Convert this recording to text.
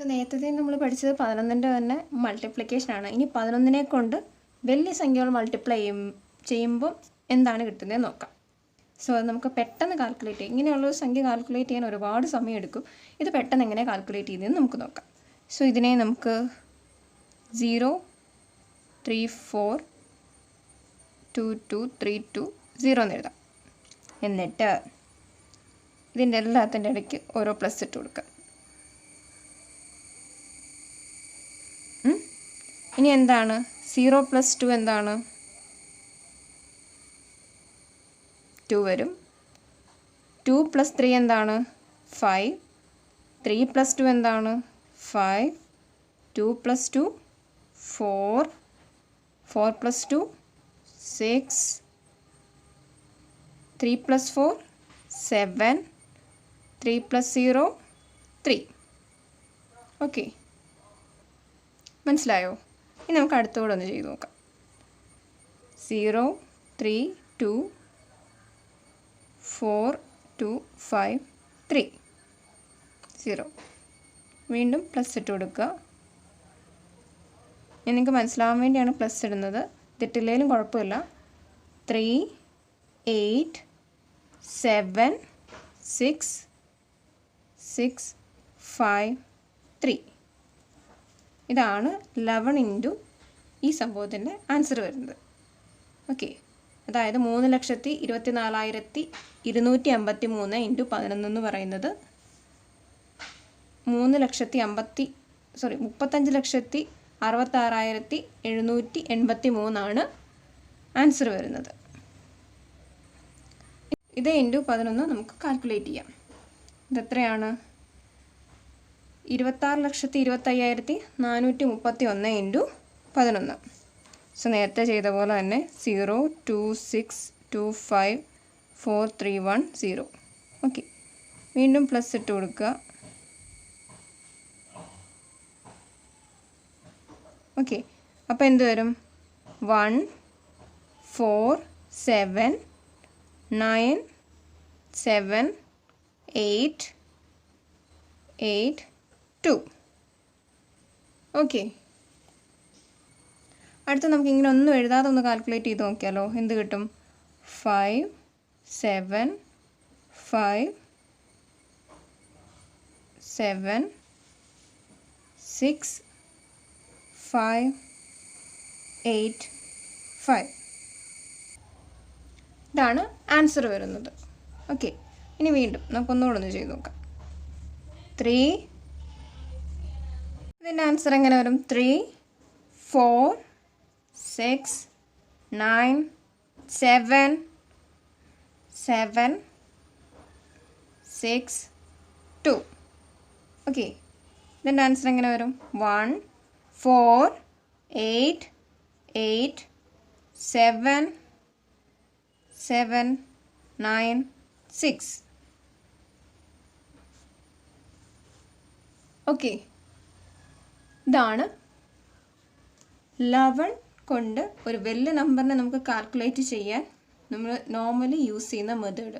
നേരത്തെ നമ്മൾ പഠിച്ചത് 11ൻ്റെ തന്നെ മൾട്ടിപ്ലിക്കേഷനാണ്. ഇനി 11നെ കൊണ്ട് വലിയ സംഖ്യകൾ മൾട്ടിപ്ലൈ ചെയ്യുമ്പോൾ എന്താണ് കിട്ടുന്നത് നോക്കാം. അത് നമുക്ക് പെട്ടെന്ന് കാൽക്കുലേറ്റ് ചെയ്യാം. ഇങ്ങനെയുള്ളൊരു സംഖ്യ കാൽക്കുലേറ്റ് ചെയ്യാൻ ഒരുപാട് സമയം എടുക്കും. ഇത് പെട്ടെന്ന് എങ്ങനെ കാൽക്കുലേറ്റ് ചെയ്യുന്നതെന്ന് നമുക്ക് നോക്കാം. ഇതിനെ നമുക്ക് 0 3 4 2 2 3 2 0 എന്ന് എഴുതാം. എന്നിട്ട് ഇതിൻ്റെ എല്ലാത്തിൻ്റെ ഇടയ്ക്ക് ഓരോ പ്ലസ് ഇട്ട് കൊടുക്കാം. ഇനി എന്താണ് 0 + 2 എന്താണ്? 2 വരും. 2 + 3 എന്താണ്? 5. 3 + 2 എന്താണ്? 5. 2 + 2 4. 4 + 2 6. 3 + 4 7. 3 + 0 3. ഓക്കെ, മനസ്സിലായോ? ഇനി നമുക്ക് അടുത്തോടെ ഒന്ന് ചെയ്ത് നോക്കാം. 0 3 2 4 2 5 3 0. വീണ്ടും പ്ലസ് ഇട്ട് കൊടുക്കുക. ഞാൻ നിങ്ങൾക്ക് മനസ്സിലാവാൻ വേണ്ടിയാണ് പ്ലസ് ഇടുന്നത്. ഇതിട്ടില്ലെങ്കിലും കുഴപ്പമില്ല. 3 8 7 6 6 5 3. ഇതാണ് 11 ഈ സംഭവത്തിൻ്റെ ആൻസർ വരുന്നത്. ഓക്കെ, അതായത് 3,24,253 ഇൻറ്റു 11 എന്ന് പറയുന്നത് 35,66,783 ആൻസർ വരുന്നത്. ഇത് ഇൻറ്റു 11 നമുക്ക് കാൽക്കുലേറ്റ് ചെയ്യാം. ഇതെത്രയാണ്? 26,25,431 ഇൻറ്റു 11. നേരത്തെ ചെയ്ത പോലെ തന്നെ 0 2 6 2 5 4 3 1 0. ഓക്കെ, വീണ്ടും പ്ലസ് ഇട്ട് കൊടുക്കുക. ഓക്കെ, അപ്പോൾ എന്ത് വരും? 1 4 7 9 7 8 8 2. ഓക്കെ, അടുത്ത നമുക്ക് ഇങ്ങനെ ഒന്നും എഴുതാതെ ഒന്ന് കാൽക്കുലേറ്റ് ചെയ്ത് നോക്കിയാലോ? എന്ത് കിട്ടും? 5 7 5 7 6 5 8 5. ഇതാണ് ആൻസർ വരുന്നത്. ഓക്കെ, ഇനി വീണ്ടും നമുക്കൊന്നുകൂടെ ഒന്ന് ചെയ്ത് നോക്കാം. 3. ഇതിൻ്റെ ആൻസർ എങ്ങനെ വരും? 3 4 6 9 7 7 6 2. ഓക്കെ, ഇതിൻ്റെ ആൻസർ എങ്ങനെ വരും? 1 4 8 8 7 7 9 6. ഓക്കെ, ഇതാണ് 11 കൊണ്ട് ഒരു വലിയ നമ്പറിനെ നമുക്ക് കാൽക്കുലേറ്റ് ചെയ്യാൻ നമ്മൾ നോർമലി യൂസ് ചെയ്യുന്ന മെത്തേഡ്.